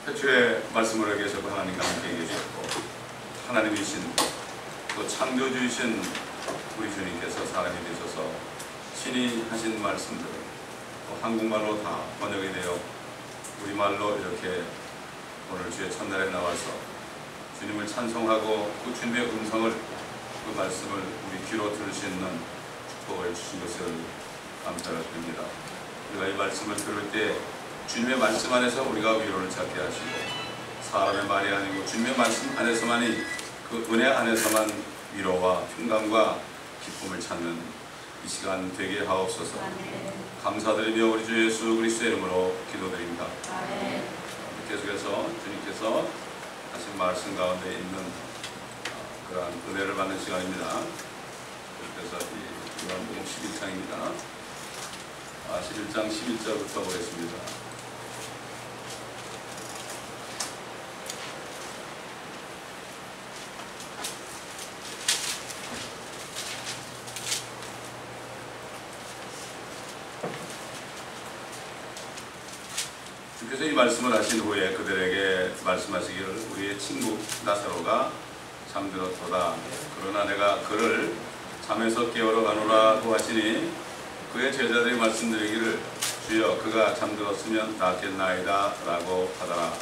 태초에 말씀으로 계셨고 하나님과 함께 계셨고 하나님이신 또 창조주이신 우리 주님께서 사람이 되셔서 신이 하신 말씀들을 또 한국말로 다 번역이 되어 우리말로 이렇게 오늘 주의 첫날에 나와서 주님을 찬송하고 그 주님의 음성을 그 말씀을 우리 귀로 들을 수 있는 축복을 주신 것을 감사를 드립니다. 우리가 이 말씀을 들을 때 주님의 말씀 안에서 우리가 위로를 찾게 하시고 사람의 말이 아니고 주님의 말씀 안에서만이 그 은혜 안에서만 위로와 평강과 기쁨을 찾는 이 시간 되게 하옵소서. 감사드리며 우리 주 예수 그리스도의 이름으로 기도드립니다. 계속해서 주님께서 하신 말씀 가운데 있는 그러한 은혜를 받는 시간입니다. 그래서 이 요한복음 11장입니다. 11장 11절부터 보겠습니다. 주께서 이 말씀을 하신 후에 그들에게 말씀하시기를 우리의 친구 나사로가 잠들었도다. 그러나 내가 그를 잠에서 깨우러 가노라고 하시니 그의 제자들이 말씀드리기를 주여 그가 잠들었으면 낫겠나이다 라고 하더라.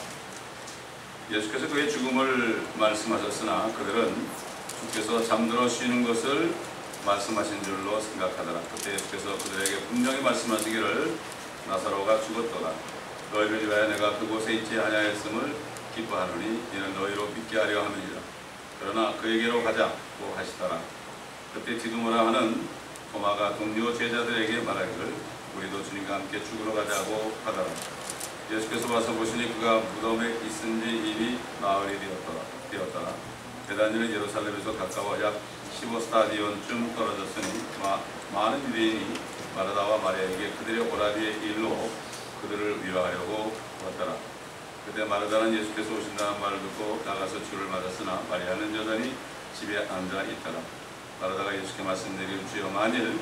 예수께서 그의 죽음을 말씀하셨으나 그들은 주께서 잠들어 쉬는 것을 말씀하신 줄로 생각하더라. 그때 예수께서 그들에게 분명히 말씀하시기를 나사로가 죽었도다. 너희를 위하여 내가 그곳에 있지 아니하였음을 기뻐하노니 이는 너희로 믿게 하려 함이니라. 그러나 그에게로 가자고 하시더라. 그때 디두모라 하는 도마가 동료 제자들에게 말하기를 우리도 주님과 함께 죽으러 가자고 하더라. 예수께서 와서 보시니 그가 무덤에 있은 지 이미 나흘이 되었더라. 베다니는 예루살렘에서 가까워 약 15스타디온쯤 떨어졌으니 많은 유대인이 마르다와 마리아에게 그들의 오라비의 일로 그들을 위로하려고 왔더라. 그때 마르다는 예수께서 오신다는 말을 듣고 나가서 주를 맞았으나 마리아는 여전히 집에 앉아 있더라. 마르다가 예수께 말씀드린 주여 만일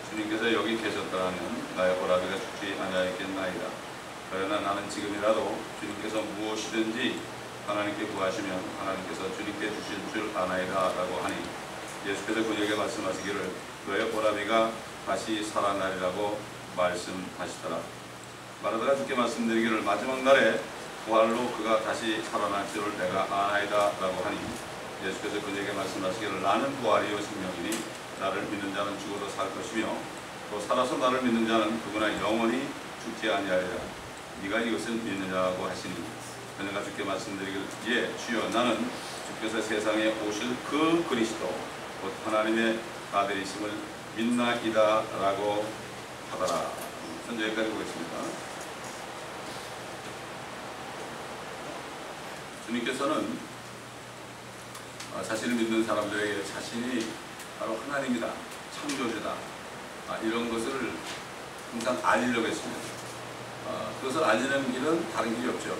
주님께서 여기 계셨더라면 나의 오라비가 죽지 아니하였겠나이다. 그러나 나는 지금이라도 주님께서 무엇이든지 하나님께 구하시면 하나님께서 주님께 주실 줄 아나이다 라고 하니 예수께서 그에게 말씀하시기를 너의 오라비가 다시 살아나리라고 말씀하시더라. 마르다가 주께 말씀드리기를 마지막 날에 부활로 그가 다시 살아날 줄을 내가 아나이다 라고 하니 예수께서 그에게 말씀하시기를 나는 부활이요 생명이니 나를 믿는 자는 죽어도 살 것이며 또 살아서 나를 믿는 자는 그구나 영원히 죽지 아니하리라. 네가 이것을 믿느냐고 하시니 그녀가 주께 말씀드리기를 예 주여 나는 주께서 세상에 오실 그 그리스도 곧 하나님의 아들이심을 믿나이다 라고 하더라. 현재 여기까지 보겠습니다. 주님께서는 자신을 믿는 사람들에게 자신이 바로 하나님이다, 창조주다 이런 것을 항상 알리려고 했습니다. 그것을 알리는 길은 다른 길이 없죠.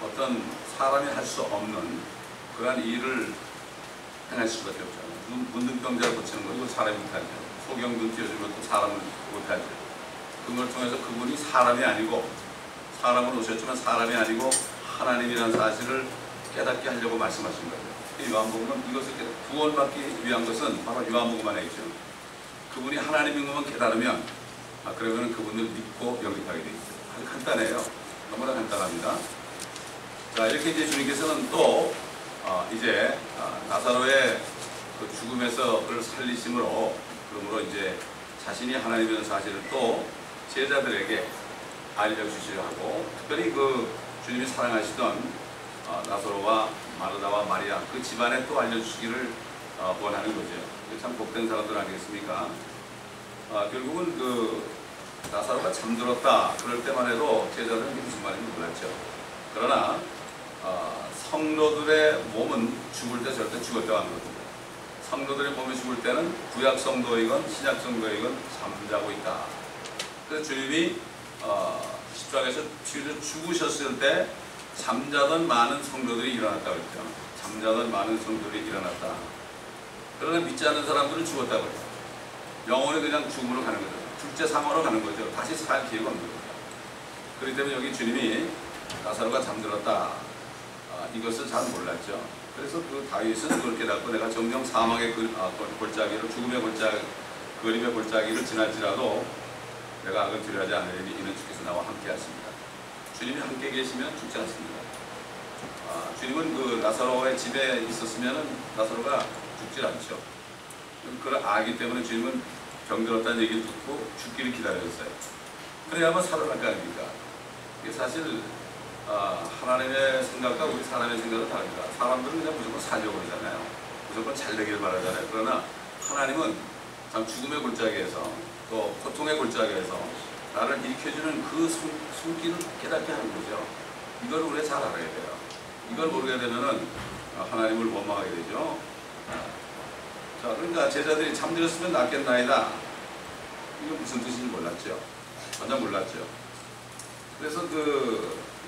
어떤 사람이 할 수 없는 그러한 일을 행할 수밖에 없잖아요. 문둥병자를 고치는 거 이거 사람이 못하죠. 소경등 띄워주면 또 사람은 못하죠. 그걸 통해서 그분이 사람이 아니고 사람으로 오셨지만 사람이 아니고 하나님이라는 사실을 깨닫게 하려고 말씀하신 거예요. 요한복음은 이것을 구원받기 위한 것은 바로 요한복음 안에 있죠. 그분이 하나님인 것만 깨달으면 그러면 그분을 믿고 영접하게 되어 있죠. 아주 간단해요. 너무나 간단합니다. 자 이렇게 이제 주님께서는 또 이제 나사로의 그 죽음에서를 살리심으로 그러므로 이제 자신이 하나님이라는 사실을 또 제자들에게 알려주시려 하고 특별히 그 주님이 사랑하시던 나사로와 마르다와 마리아 그 집안에 또 알려주시기를 원하는 거죠. 참 복된 사람들 아니겠습니까? 결국은 그 나사로가 잠들었다 그럴 때만 해도 제자들은 무슨 말인지 몰랐죠. 그러나 성도들의 몸은 죽을 때 절대 죽었다고 하는 겁니다. 성도들의 몸이 죽을 때는 구약 성도이건 신약 성도이건 잠자고 있다. 그래서 주님이 십자가에서 죽으셨을 때 잠자던 많은 성도들이 일어났다고 했죠. 잠자던 많은 성도들이 일어났다. 그러나 믿지 않는 사람들은 죽었다고 해요. 영혼이 그냥 죽음으로 가는 거죠. 둘째 상으로 가는 거죠. 다시 살 기회가 없는 거죠. 그렇기 때문에 여기 주님이 나사로가 잠들었다. 이것을 잘 몰랐죠. 그래서 그 다윗은 그걸 깨닫고 내가 정녕 사망의 골짜기로 죽음의 그림의 골짜기를 지날지라도 내가 악을 두려워하지 않으리니 이는 주께서 나와 함께 하십니다. 주님이 함께 계시면 죽지 않습니다. 주님은 그 나사로의 집에 있었으면 나사로가 죽질 않죠. 그걸 알기 때문에 주님은 병들었다는 얘기를 듣고 죽기를 기다렸어요. 그래야만 살아날 거 아닙니까? 이게 사실 하나님의 생각과 우리 사람의 생각은 다릅니다. 사람들은 그냥 무조건 살려고 그러잖아요. 무조건 잘 되길 바라잖아요. 그러나 하나님은 참 죽음의 골짜기에서 또 고통의 골짜기에서 나를 일으켜주는 그 손길을 깨닫게 하는 거죠. 이걸 우리가 잘 알아야 돼요. 이걸 모르게 되면은 하나님을 원망하게 되죠. 자, 그러니까 제자들이 잠들었으면 낫겠나이다. 이건 무슨 뜻인지 몰랐죠. 전혀 몰랐죠. 그래서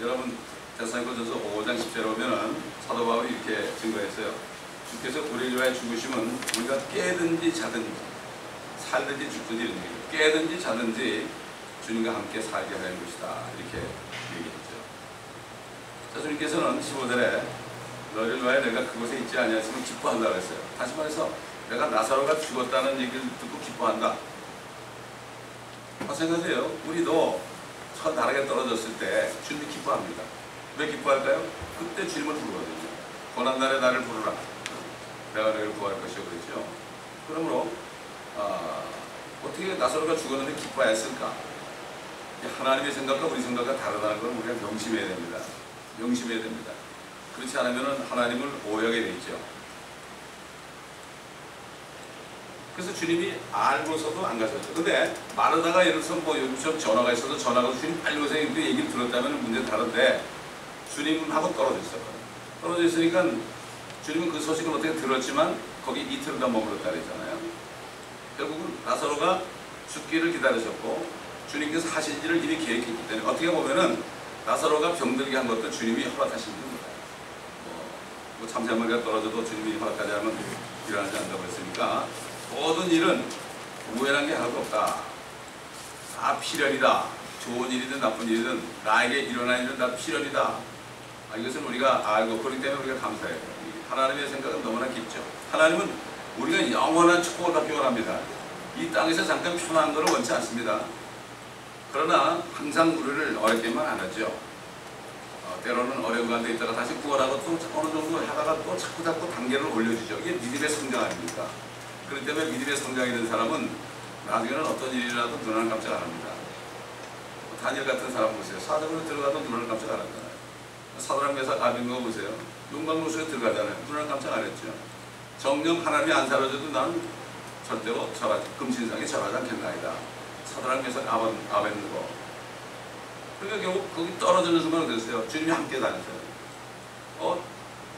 여러분 데살로니가전서 5장 10절에 보면은 사도 바울이 이렇게 증거했어요. 주께서 우리를 위하여 죽으시면 우리가 깨든지 자든지 살든지 죽든지 이런 얘기죠. 깨든지 자든지 주님과 함께 살게 하는 것이다. 이렇게 얘기했죠. 자, 주님께서는 15절에 너희를 위하여 내가 그곳에 있지 아니하시면 기뻐한다고 했어요. 다시 말해서 내가 나사로가 죽었다는 얘기를 듣고 기뻐한다. 생각하세요. 우리도 첫 나락에 떨어졌을 때 주님이 기뻐합니다. 왜 기뻐할까요? 그때 주님을 부르거든요. 고난날에 나를 부르라. 내가 너희를 구할 것이요 그랬죠. 그러므로 어떻게 나사로가 죽었는데 기뻐했을까? 하나님의 생각과 우리 생각과 다르다는 걸 우리가 명심해야 됩니다. 명심해야 됩니다. 그렇지 않으면 하나님을 오해하게 돼 있죠. 그래서 주님이 알고서도 안 가셨죠. 근데 마르다가 예를 들어서 요즘처럼 전화가 있어서 전화가 주님 빨리 오세요 이렇게 얘기를 들었다면 문제는 다른데 주님하고 떨어져 있었거든요. 떨어져 있으니까 주님은 그 소식을 어떻게 들었지만 거기 이틀을 다 머물렀다 그랬잖아요. 결국은 나사로가 죽기를 기다리셨고 주님께서 하신 일을 이미 계획했기 때문에 어떻게 보면은 나사로가 병들게 한 것도 주님이 허락하신 겁니다. 잠시만 떨어져도 주님이 허락하지 않으면 일어나지 않는다고 했으니까 모든 일은 우연한 게 하나도 없다. 다 필연이다. 좋은 일이든 나쁜 일이든 나에게 일어난 일은 다 필연이다. 이것은 우리가 알고 그렇기 때문에 우리가 감사해요. 하나님의 생각은 너무나 깊죠. 하나님은 우리가 영원한 축복을 받기 원합니다. 이 땅에서 잠깐 편한 것을 원치 않습니다. 그러나 항상 우리를 어렵게만 안 하죠. 때로는 어려운 가운데 있다가 다시 구원하고 또 어느 정도 하다가 또 자꾸 단계를 올려주죠. 이게 믿음의 성장 아닙니까? 그렇기 때문에 믿음의 성장이 된 사람은 나중에는 어떤 일이라도 눈을 깜짝 안 합니다. 다니엘 같은 사람 보세요. 사정으로 들어가도 눈을 깜짝 안 하잖아요. 사드락 메삭 아벤노고 보세요. 용광로수에 들어가잖아요. 눈을 깜짝 안 했죠. 정녕 하나님이 안 사라져도 나는 절대로 금신상에 절하지 않겠나이다. 사드락 메삭 아벤노고. 그러니까 결국 거기 떨어지는 순간 어땠어요? 주님이 함께 다녔어요.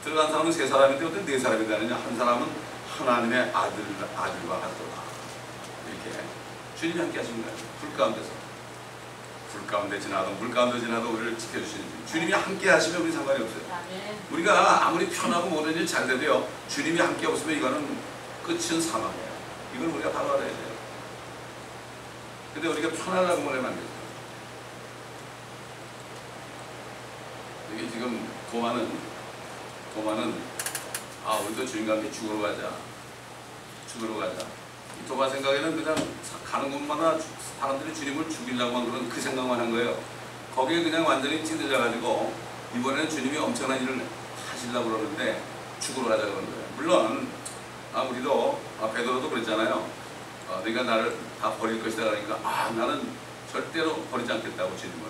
들어간 사람은 3사람인데 어떤 4사람이 다니냐? 한 사람은 하나님의 아들과 같더라. 이렇게 주님이 함께 하신 거예요. 불 가운데 지나도 물 가운데 지나도 우리를 지켜주시는 주님이 함께 하시면 우리 상관이 없어요. 우리가 아무리 편하고 모든 일이 잘 돼도요, 주님이 함께 없으면 이거는 끝은 사망이에요. 이걸 우리가 바로 알아야 돼요. 근데 우리가 편하려고 하면 안 되죠. 이게 지금 도마는 우리도 주님과 함께 죽으러 가자. 이 도마 생각에는 그냥 가는 곳마다 사람들이 주님을 죽이려고 그런 그 생각만 한 거예요. 거기에 그냥 완전히 찌들려가지고 이번에는 주님이 엄청난 일을 하시려고 그러는데 죽으러 가자 그런 거예요. 물론 우리도 베드로도 그랬잖아요. 네가 나를 다 버릴 것이다 그러니까 나는 절대로 버리지 않겠다고 주님을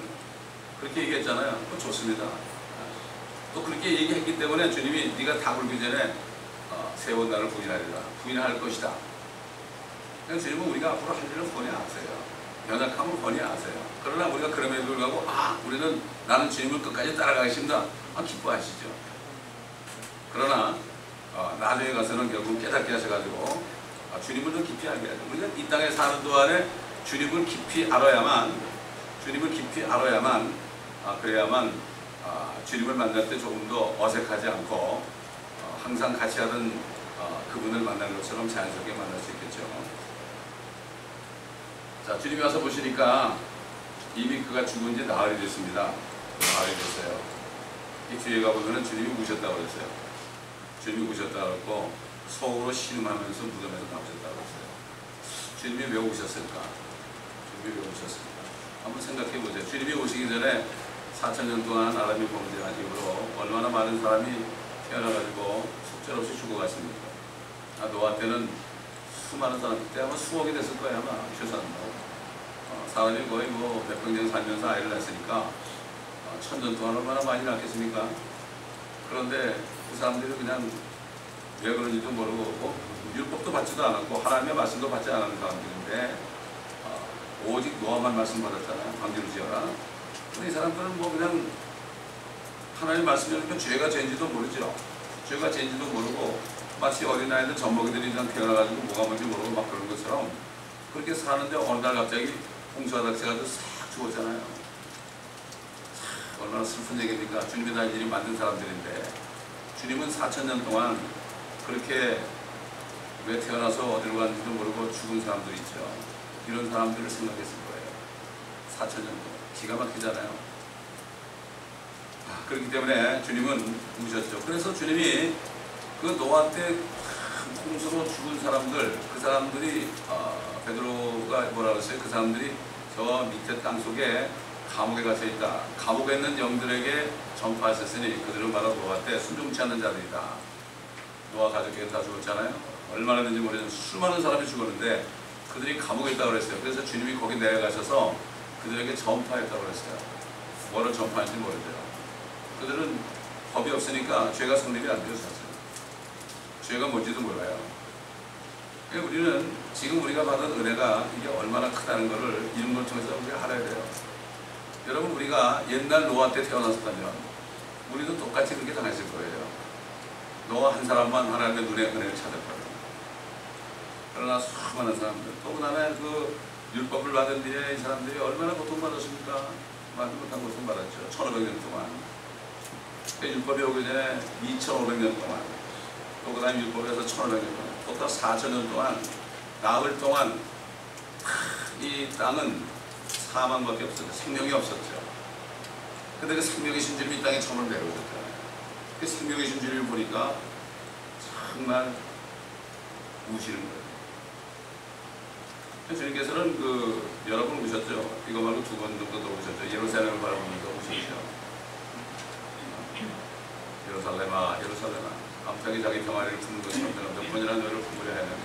그렇게 얘기했잖아요. 좋습니다. 또 그렇게 얘기했기 때문에 주님이 네가 다 굴기 전에 세운 나를 부인할 것이다. 그러니까 주님은 우리가 앞으로 할 일을 뻔히 아세요. 연약함을 뻔히 아세요. 그러나 우리가 그럼에도 불구하고 우리는 나는 주님을 끝까지 따라가겠습니다. 기뻐하시죠. 그러나 나중에 가서는 결국 깨닫게 하셔가지고 주님을 더 깊이 알게 하죠. 우리가 이 땅에 사는 동안에 주님을 깊이 알아야만 그래야만 주님을 만날 때 조금 더 어색하지 않고 항상 같이 하던 그분을 만난 것처럼 자연스럽게 만날 수 있겠죠. 자, 주님이 와서 보시니까 이미 그가 죽은 지 나흘이 됐습니다. 나흘이 말이 됐어요. 이 뒤에 가보면 주님이 우셨다고 그랬어요. 주님이 우셨다고 했고 속으로 신음하면서 무덤에서 나오셨다고 했어요. 주님이 왜 우셨을까? 주님이 왜 우셨을까? 한번 생각해 보세요. 주님이 오시기 전에 4,000년 동안 아람이 범죄한 이후로 얼마나 많은 사람이 태어나가지고 속절없이 죽어갔습니까? 노아 때는 수많은 사람, 그때 아마 수억이 됐을 거예요, 아마 최소한. 사람이 거의 뭐 몇백년 살면서 아이를 낳았으니까 1,000년 동안 얼마나 많이 낳겠습니까? 그런데 그 사람들이 그냥 왜 그런지도 모르고 율법도 받지도 않았고 하나님의 말씀도 받지 않은 사람들인데 오직 노아만 말씀 받았잖아요. 방주를 지어라. 근데 이 사람들은 뭐 그냥 하나님 말씀이니까 죄가 죄인지도 모르죠. 죄가 죄인지도 모르고 마치 어린아이들 젖먹이들이 그냥 태어나가지고 뭐가 뭔지 모르고 막 그런 것처럼 그렇게 사는데 어느 날 갑자기 홍수아닥치가 싹 죽었잖아요. 얼마나 슬픈 얘기입니까? 주님이 다 일이 만든 사람들인데 주님은 4,000년 동안 그렇게 왜 태어나서 어디로 갔는지도 모르고 죽은 사람들 있죠. 이런 사람들을 생각했을 거예요. 4,000년 동안. 기가 막히잖아요. 그렇기 때문에 주님은 우셨죠. 그래서 주님이 그 노아 때 홍수로 죽은 사람들, 그 사람들이 베드로가 뭐라 그랬어요? 그 사람들이 저 밑에 땅 속에 감옥에 갇혀 있다. 감옥에 있는 영들에게 전파하셨으니 그들은 바로 노아 때 순종치 않는 자들이다. 노아 가족이 다 죽었잖아요. 얼마나 된지 모르지만 수많은 사람이 죽었는데 그들이 감옥에 있다고 그랬어요. 그래서 주님이 거기 내려가셔서 그들에게 전파했다고 그랬어요. 뭐를 전파했는지 모르죠. 그들은 법이 없으니까 죄가 성립이 안 돼요. 사실. 죄가 뭔지도 몰라요. 우리는 지금 우리가 받은 은혜가 이게 얼마나 크다는 것을 이런 걸 통해서 우리가 알아야 돼요. 여러분, 우리가 옛날 노아 때 태어났었다면 우리도 똑같이 그렇게 당했을 거예요. 노아 한 사람만 하나님의 눈에 은혜를 찾았거든요. 그러나 수많은 사람들, 또 그다음에 그 율법을 받은 뒤에 이 사람들이 얼마나 고통받았습니까? 말도 못한 고통받았죠. 1,500년 동안. 율법이 오기 전에 2,500년 동안, 또 그 다음에 율법에서 1,500년 동안, 또 4,000년 동안, 나흘 동안 이 땅은 사망밖에 없었죠. 생명이 없었죠. 근데 그 생명이신 주님이 이 땅에 처음으로 내려오셨잖아요. 그 생명이신 주님을 보니까 정말 우시는 거예요. 주님께서는 여러 번 우셨죠. 이거 말고 2번 정도 더 우셨죠. 예루살렘을 바라보면서 우셨죠. 예루살렘아, 예루살렘아, 암탉이 자기 병아리를 품는 것처럼 내가 몇 번이나 너를 품으려 했느냐.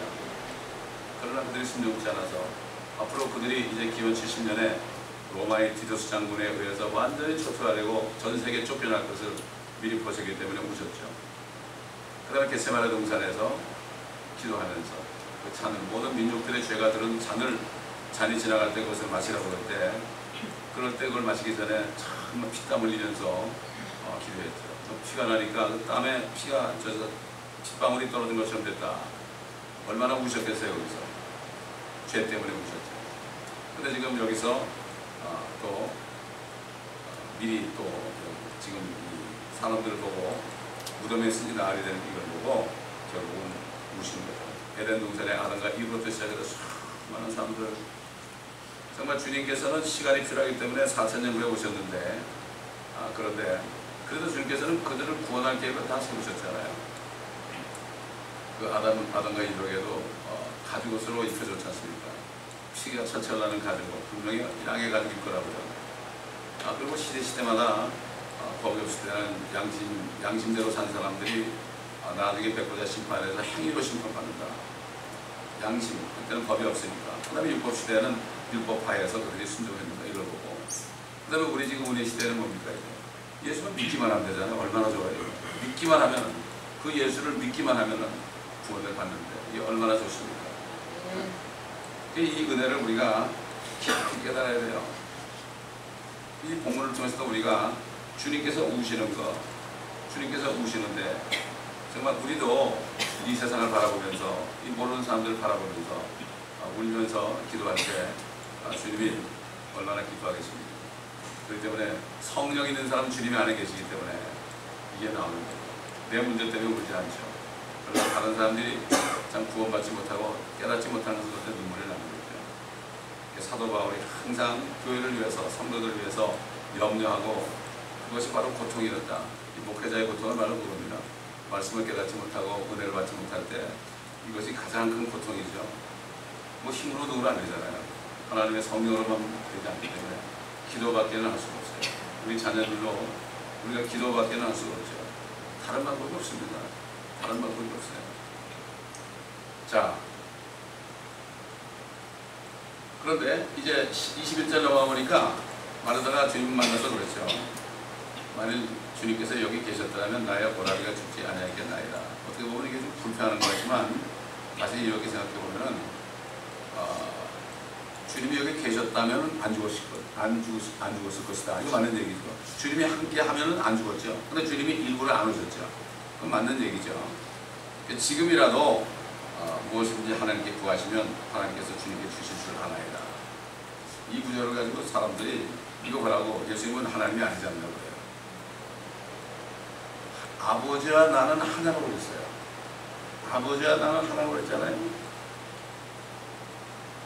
그러나 그들이 순종치 않아서 앞으로 그들이 이제 기원 70년에 로마의 디도스 장군에 의해서 완전히 초토화되고 전 세계에 쫓겨날 것을 미리 보셨기 때문에 우셨죠. 그 다음에 겟세마네 동산에서 기도하면서 그 잔을, 모든 민족들의 죄가 들은 잔이 지나갈 때 그것을 마시라고 그럴 때 그걸 마시기 전에 정말 피땀 흘리면서 기도했죠. 피가 나니까 그 땀에 피가 젖어서 핏방울이 떨어진 것처럼 됐다. 얼마나 우셨겠어요. 여기서 죄 때문에 우셨죠. 근데 지금 여기서 또 미리 또 지금 이 사람들을 보고 무덤에 쓰지 나으리 되는 이걸 보고 결국은 우시는 거죠. 에덴 동산의 아담과 이브부터 시작해서 수많은 사람들, 정말 주님께서는 시간이 필요하기 때문에 4,000년 후에 오셨는데 그런데 그래도 주님께서는 그들을 구원할 계획을 다 세우셨잖아요. 그 아담과 이브에게도 가죽옷으로 입혀줬지 않습니까? 피가 철철 나는 가죽옷, 분명히 양의 가죽일 거라고요. 그리고 시대마다 법이 없을 때는 양심대로 산 사람들이 나중에 백보자 심판에서 행위로 심판받는다. 양심, 그때는 법이 없으니까. 그 다음에 율법 시대는 율법하에서 그들이 순종했는가 이걸 보고. 그 다음에 우리 지금 우리 시대는 뭡니까? 예수는 믿기만 하면 되잖아요. 얼마나 좋아요. 믿기만 하면, 그 예수를 믿기만 하면 구원을 받는데 이게 얼마나 좋습니까? 이 은혜를 우리가 깊이 깨달아야 돼요. 이 본문을 통해서도 우리가 주님께서 우시는 거, 주님께서 우시는데 정말 우리도 이 세상을 바라보면서, 이 모르는 사람들을 바라보면서 울면서 기도할 때 주님이 얼마나 기뻐하겠습니까? 그렇기 때문에 성령 있는 사람 주님이 안에 계시기 때문에 이게 나오는 거예요. 내 문제 때문에 울지 않죠. 그러나 다른 사람들이 참 구원받지 못하고 깨닫지 못하는 것에 눈물을 나는 거죠. 사도 바울이 항상 교회를 위해서, 성도들을 위해서 염려하고 그것이 바로 고통이었다. 이 목회자의 고통은 바로 그겁니다. 말씀을 깨닫지 못하고 은혜를 받지 못할 때 이것이 가장 큰 고통이죠. 뭐 힘으로 누구를 안 되잖아요. 하나님의 성령으로만 되지 않기 때문에 기도밖에는 할 수가 없어요. 우리 자녀들로 우리가 기도밖에는 할 수가 없죠. 다른 방법이 없습니다. 다른 방법이 없어요. 자, 그런데 이제 21절 넘어가 보니까 마르다가 주님 만나서 그랬죠. 만일 주님께서 여기 계셨더라면 나의 오라비가 죽지 아니하겠나이다. 어떻게 보면 이게 좀 불편한 거지만 다시 이렇게 생각해 보면은 주님이 여기 계셨다면 안 죽었을 것이다. 이거 맞는 얘기죠. 주님이 함께 하면은 안 죽었죠. 근데 주님이 일부러 안 오셨죠. 그건 맞는 얘기죠. 지금이라도 무엇이든지 하나님께 구하시면 하나님께서 주님께 주실 줄 아나이다. 이 구절을 가지고 사람들이 이거 보라고 예수님은 하나님이 아니지 않냐고 그래요. 아버지와 나는 하나라고 그랬어요. 아버지와 나는 하나라고 그랬잖아요.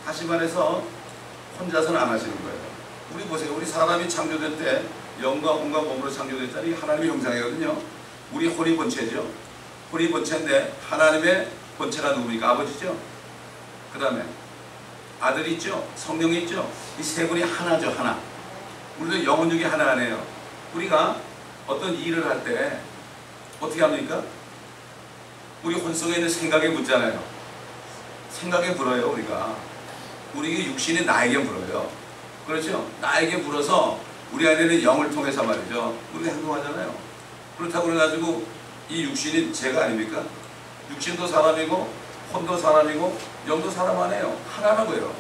다시 말해서 혼자서는 안 하시는 거예요. 우리 보세요. 우리 사람이 창조될 때 영과 혼과 몸으로 창조됐다니 하나님의 형상이거든요. 우리 혼이 본체죠. 혼이 본체인데 하나님의 본체가 누굽니까? 아버지죠. 그 다음에 아들이 있죠. 성령이 있죠. 이 세 분이 하나죠. 하나. 우리도 영혼육이 하나네요. 우리가 어떤 일을 할 때 어떻게 합니까? 우리 혼 속에 있는 생각에 묻잖아요. 생각에 물어요. 우리 육신이 나에게 물어요. 그렇죠? 나에게 물어서 우리 안에는 영을 통해서 말이죠. 우리가 행동하잖아요. 그렇다고 그래가지고 이 육신이 제가 아닙니까? 육신도 사람이고 혼도 사람이고 영도 사람 아니에요. 하나라고요.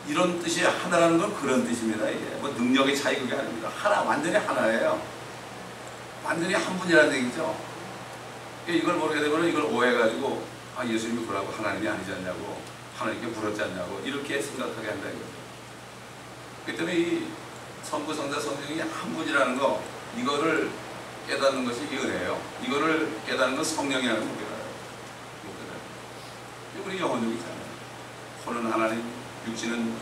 이런 뜻이 하나라는 건 그런 뜻입니다. 이게 뭐 능력의 차이 그게 아닙니다. 하나, 완전히 하나예요. 완전히 한 분이라는 얘기죠. 이걸 모르게 되면 이걸 오해해가지고 예수님이 그러고 하나님이 아니지 않냐고, 하나님께 물었지 않냐고 이렇게 생각하게 한다 이거죠. 그렇기 때문에 이 성부, 성자, 성령이 한 분이라는 거, 이거를 깨닫는 것이 이 은혜예요. 이거를 깨닫는 건 성령이 하는 목표예요. 우리 영혼육이잖아요. 혼은 하나님, 육신은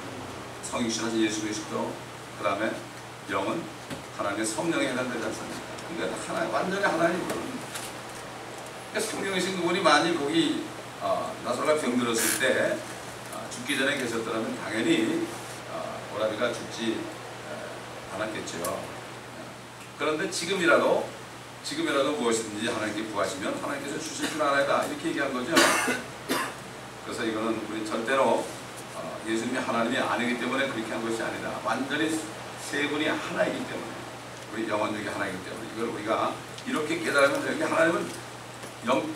성육신하신 예수 그리스도, 그 다음에 영은 하나님의 성령에 해당되지 않습니까? 그러니까 하나, 완전히 하나님으로. 그러니까 성령이신 그분이 만일 거기 나사로가 병들었을 때 죽기 전에 계셨더라면 당연히 오라비가 죽지 않았겠죠. 그런데 지금이라도 무엇이든지 하나님께 구하시면 하나님께서 주실 줄 알아야 이렇게 얘기한 거죠. 그래서 이거는 우리 절대로 예수님이 하나님이 아니기 때문에 그렇게 한 것이 아니라 완전히 세 분이 하나이기 때문에, 우리 영혼육이 하나이기 때문에 이걸 우리가 이렇게 깨달으면 되는 게, 하나님은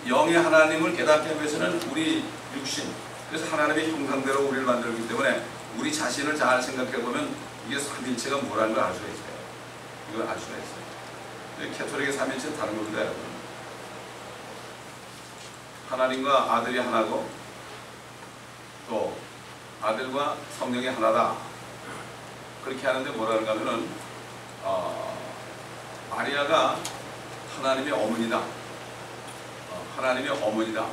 영의 하나님을 깨닫기 위해서는 우리 육신, 그래서 하나님의 형상대로 우리를 만들었기 때문에 우리 자신을 잘 생각해 보면 이게 삼일체가 뭐라는 걸 알 수가 있어요. 이걸 알 수가 있어요. 캐톨릭의 삼일체는 다른 겁니다, 여러분. 하나님과 아들이 하나고 또 아들과 성령이 하나다. 그렇게 하는데 뭐라는가 하면은 마리아가 하나님의 어머니다. 하나님의 어머니다.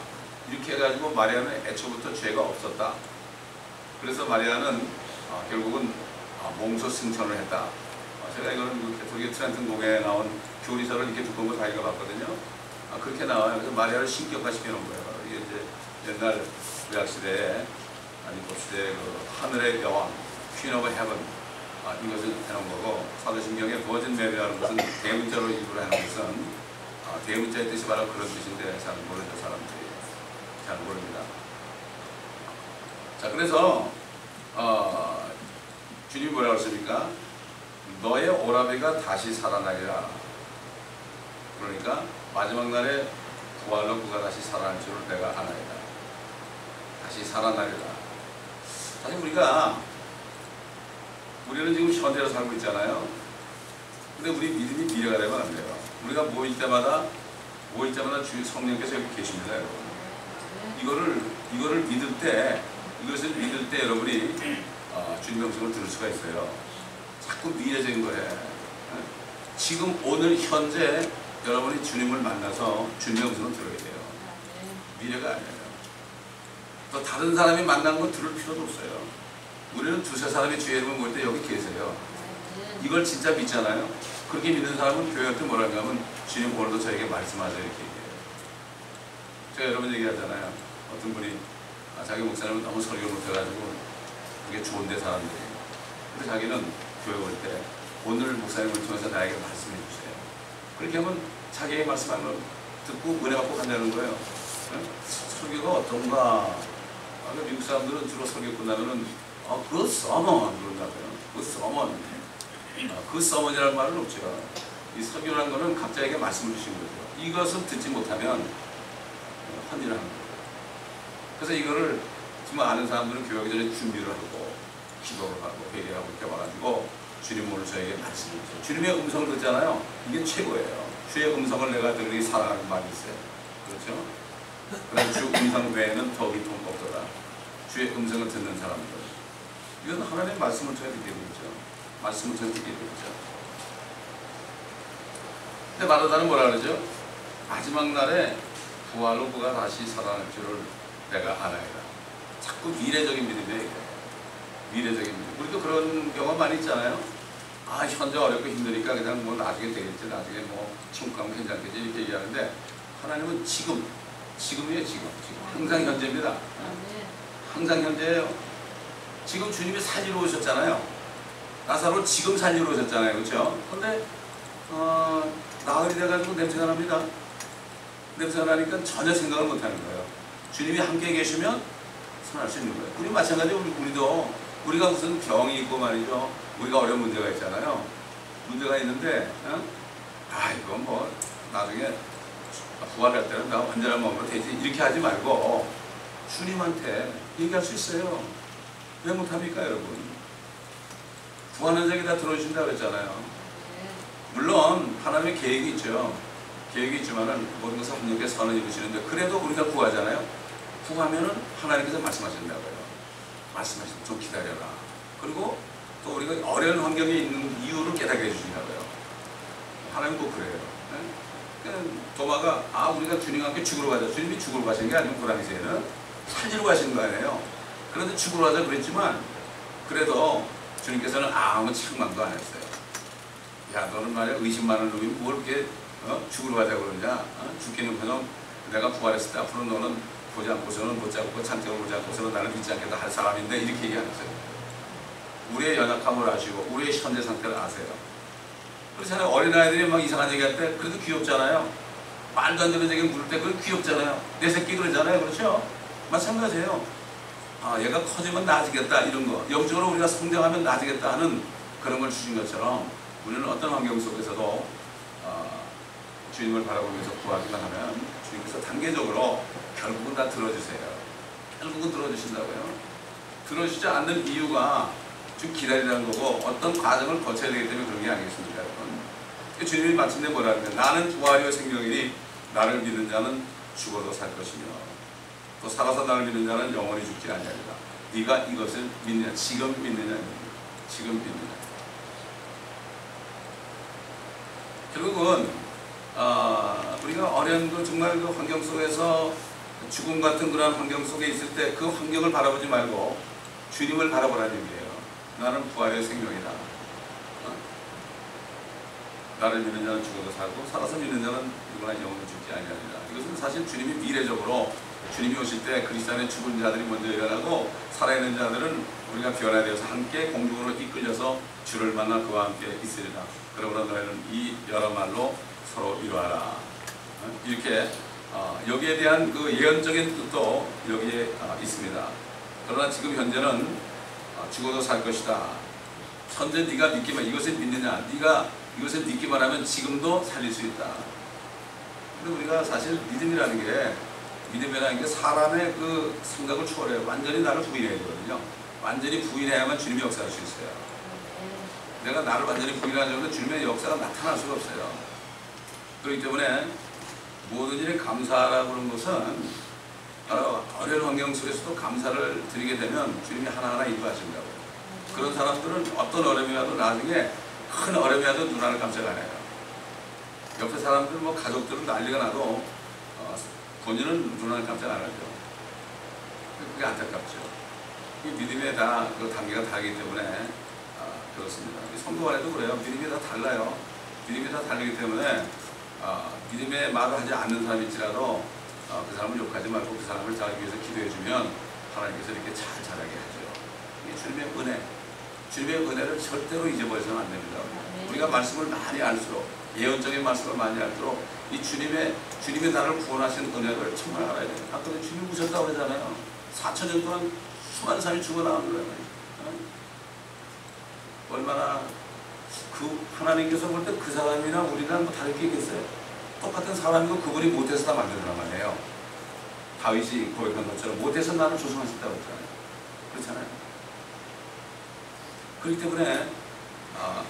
이렇게 해가지고 마리아는 애초부터 죄가 없었다. 그래서 마리아는 결국은 몸소 승천을 했다. 제가 이거는 캐톨릭 트렌튼 공회에 나온 교리서를 이렇게 두꺼운 거 다 읽어봤거든요. 그렇게 나와요. 그래서 마리아를 신격화시켜 놓은 거예요. 이게 이제 옛날 구약시대에, 율법시대에 그 하늘의 여왕, 퀸 오브 헤븐, 이것을 해놓은 거고, 사도신경에 버진 메리라는 것은 대문자로 일부러 해놓은 것은 대문자의 뜻이 바로 그런 뜻인데 잘 모르죠. 사람들이 잘 모릅니다. 자, 그래서 주님이 뭐라고 했습니까? 너의 오라비가 다시 살아나리라. 그러니까 마지막 날에 부활로 그가 다시 살아날 줄을 내가 아나이다. 다시 살아나리라. 사실 우리는 지금 현대로 살고 있잖아요. 근데 우리 믿음이 미래가 되면 안 돼요. 우리가 모일 때마다 주님 성령께서 여기 계십니다, 여러분. 이거를 믿을 때, 이것을 믿을 때 여러분이 주님의 음성을 들을 수가 있어요. 자꾸 미래적인 거예요. 지금 오늘 현재 여러분이 주님을 만나서 주님의 음성을 들어야 돼요. 미래가 아니에요. 또 다른 사람이 만난 거 들을 필요도 없어요. 우리는 두세 사람이 주의 이름을 모일 때 여기 계세요. 이걸 진짜 믿잖아요. 그렇게 믿는 사람은 교회한테 뭐라고 하면 주님 오늘도 저에게 말씀하세요 이렇게 얘기해요. 제가 여러 번 얘기하잖아요. 어떤 분이 자기 목사님은 너무 설교를 못해가지고 그게 좋은데 사람들이. 근데 자기는 교회 올 때 오늘 목사님을 통해서 나에게 말씀해 주세요. 그렇게 하면 자기의 말씀하는 걸 듣고 은혜 받고 간다는 거예요. 설교가 어떤가? 미국 사람들은 주로 설교 끝나면은 그 서먼 그런다고요. 그 서먼. 그 서먼이라는 말은 없죠. 이 설교라는 거는 각자에게 말씀을 주신 거죠. 이것을 듣지 못하면 헌일하는 거예요. 그래서 이거를 정말 아는 사람들은 교회 오기 전에 준비를 하고 기도를 하고 회개하고 이렇게 와가지고 주님 오늘 저에게 말씀을 주세요. 주님의 음성을 듣잖아요. 이게 최고예요. 주의 음성을 내가 들으니 사랑하는 말이 있어요. 그렇죠? 그래서 주 음성 외에는 더 깊은 법도다. 주의 음성을 듣는 사람들. 이건 하나님의 말씀을 통해 듣게 되죠. 말씀을 통해 듣게 되죠. 근데 마르다는 뭐라 그러죠? 마지막 날에 부활로 그가 다시 살아날 줄을 내가 알아야다. 자꾸 미래적인 믿음이에요. 미래적인 믿음. 우리도 그런 경험 많이 있잖아요. 현재 어렵고 힘드니까 그냥 뭐 나중에 되겠지, 나중에 뭐 천국 가면 괜찮겠지 이렇게 얘기하는데 하나님은 지금이에요. 지금 항상 현재입니다. 항상 현재예요. 지금 주님이 살리러 오셨잖아요. 나사로 지금 살리러 오셨잖아요. 그렇죠? 근데 나흘이 돼가지고 냄새가 납니다. 냄새가 나니까 전혀 생각을 못하는 거예요. 주님이 함께 계시면 살아날 수 있는 거예요. 우리 마찬가지로 우리도 우리가 무슨 병이 있고 말이죠. 우리가 어려운 문제가 있잖아요. 문제가 있는데 이건 뭐 나중에 부활할 때는 나 완전한 몸으로 되지 이렇게 하지 말고 주님한테 얘기할 수 있어요. 왜 못합니까 여러분? 구하는 자에게 다 들어주신다고 그랬잖아요. 물론 하나님의 계획이 있죠. 계획이 있지만은 모든 것을 하나님께 선을 이루시는데 그래도 우리가 구하잖아요. 구하면은 하나님께서 말씀하신다고요. 말씀하시면 좀 기다려라. 그리고 또 우리가 어려운 환경에 있는 이유를 깨닫게 해주신다고요. 하나님 꼭 그래요. 도마가 우리가 주님과 함께 죽으러 가자. 주님이 죽으러 가신 게 아니고 그 당시에는 살리러 가신 거 아니에요. 그런데 죽으러 가자 그랬지만 그래도 주님께서는 아무 책망도 안 했어요. 야 너는 말이야 의심 많은 놈이 뭘 이렇게 죽으러 가자고 그러냐. 죽기는커녕 내가 부활했을 때 앞으로 너는 보지 않고서는 못 잡고 장점을 보지 않고서는 나를 믿지 않겠다 할 사람인데 이렇게 얘기하셨어요. 우리의 연약함을 아시고 우리의 현재 상태를 아세요. 그렇잖아요. 어린아이들이 막 이상한 얘기할 때 그래도 귀엽잖아요. 말도 안 되는 얘기 물을 때 그래도 귀엽잖아요. 내 새끼 그러잖아요. 그렇죠? 마찬가지예요. 얘가 커지면 나아지겠다 이런 거. 영적으로 우리가 성장하면 나아지겠다 하는 그런 걸 주신 것처럼 우리는 어떤 환경 속에서도 주님을 바라보면서 구하기만 하면 주님께서 단계적으로 결국은 다 들어주세요. 결국은 들어주신다고요. 들어주지 않는 이유가 좀 기다리라는 거고 어떤 과정을 거쳐야 되기 때문에 그런 게 아니겠습니까 여러분. 주님이 마침내 뭐라 하는데 나는 부활이요 생명이니 나를 믿는 자는 죽어도 살 것이며 또 살아서 나를 믿는 자는 영원히 죽지 아니하리라. 네가 이것을 믿느냐 지금 믿느냐 지금 믿느냐. 결국은 우리가 어려운 정말 그 환경 속에서 죽음 같은 그런 환경 속에 있을 때 그 환경을 바라보지 말고 주님을 바라보라는 얘기예요. 나는 부활의 생명이다. 나를 믿는 자는 죽어도 살고 살아서 믿는 자는 누구나 영원히 죽지 아니하리라. 이것은 사실 주님이 미래적으로 주님이 오실 때 그리스도 죽은 자들이 먼저 일어나고 살아있는 자들은 우리가 변화되어서 함께 공중으로 이끌려서 주를 만나 그와 함께 있으리라. 그러므로 너희는 이 여러 말로 서로 이루어라. 이렇게 여기에 대한 그 예언적인 뜻도 여기에 있습니다. 그러나 지금 현재는 죽어도 살 것이다. 현재 네가 믿기만 이것을 믿느냐? 네가 이것을 믿기만 하면 지금도 살릴 수 있다. 근데 우리가 사실 믿음이라는 게 사람의 그 생각을 초월해요. 완전히 나를 부인해야 되거든요. 완전히 부인해야만 주님의 역사할 수 있어요. 내가 나를 완전히 부인하려면 주님의 역사가 나타날 수가 없어요. 그렇기 때문에 모든 일에 감사하라고 하는 것은 어려운 환경 속에서도 감사를 드리게 되면 주님이 하나하나 인도하신다고. 그런 사람들은 어떤 어려움이 와도 나중에 큰 어려움이 와도 누나를 깜짝 안 해요. 옆에 사람들 뭐 가족들은 난리가 나도 본인은 누나를 깜짝 안 하죠. 그게 안타깝죠. 이 믿음에 다 그 단계가 다르기 때문에 그렇습니다. 성도 안에도 그래요. 믿음이 다 달라요. 믿음이 다 다르기 때문에 믿음의 말을 하지 않는 사람일지라도 그 사람을 욕하지 말고 그 사람을 자기 위해서 기도해주면 하나님께서 이렇게 잘 자라게 하죠. 이게 주님의 은혜. 주님의 은혜를 절대로 잊어버려서는 안 됩니다. 우리가 말씀을 많이 알수록, 예언적인 말씀을 많이 알수록 이 주님이 나를 구원하신 은혜를 정말 알아야 돼요. 아까 주님이 우셨다고 그러잖아요. 4,000년 동안 수많은 사람이 죽어나가는 거예요. 얼마나 하나님께서 볼 때 그 사람이나 우리랑 뭐 다를 게 있겠어요? 똑같은 사람이고 그분이 못해서 다 만들어난 거예요. 다윗이 고백한 것처럼 못해서 나를 조성하셨다고 했잖아요. 그렇잖아요. 그렇기 때문에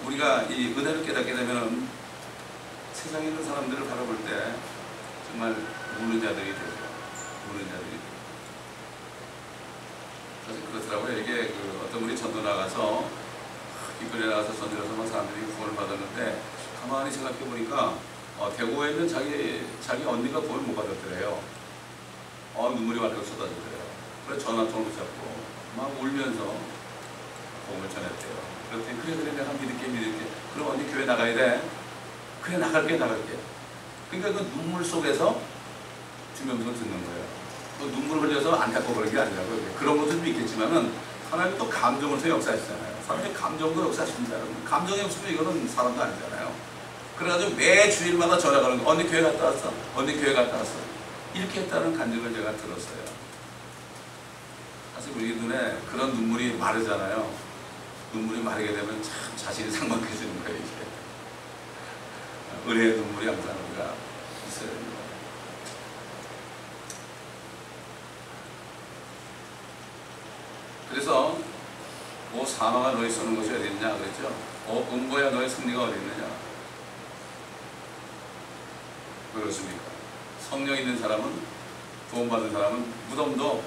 우리가 이 은혜를 깨닫게 되면 세상에 있는 사람들을 바라볼 때 정말 우는 자들이 되죠. 우는 자들이 되죠. 사실 그렇더라고요. 이게 어떤 분이 전도 나가서 길거리에 나가서 전도해서 막 사람들이 구원을 받았는데 가만히 생각해 보니까 대구에 있는 자기 언니가 구원을 못 받았더래요. 눈물이 왈칵 쏟아지더래요. 그래서 전화통을 잡고 막 울면서 복음을 전했대요. 그랬더니 그래 내가 믿을게. 그럼 언니 교회 나가야 돼. 그래 나갈게. 그러니까 그 눈물 속에서 주명성을 듣는 거예요. 그 눈물 흘려서 안타까워 그런 게 아니라고요. 그런 것도 좀 있겠지만은 하나님 또 감정을 통해 역사하시잖아요. 사람의 감정도 역사하십니다. 감정이 없으면 이거는 사람도 아니잖아요. 그래가지고 매 주일마다 전화가는 거. 언니 교회 갔다 왔어. 이렇게 했다는 간증을 제가 들었어요. 사실 우리 눈에 그런 눈물이 마르잖아요. 눈물이 마르게 되면 참 자신이 삭막해지는 거예요. 이게. 은혜의 눈물이 항상 우리가 있어야 됩니다. 그래서 사망아 너희 쏘는 것이 어디 있냐 그랬죠. 음보야 너희 승리가 어디 있느냐. 왜 그렇습니까? 성령 있는 사람은, 구원받은 사람은 무덤도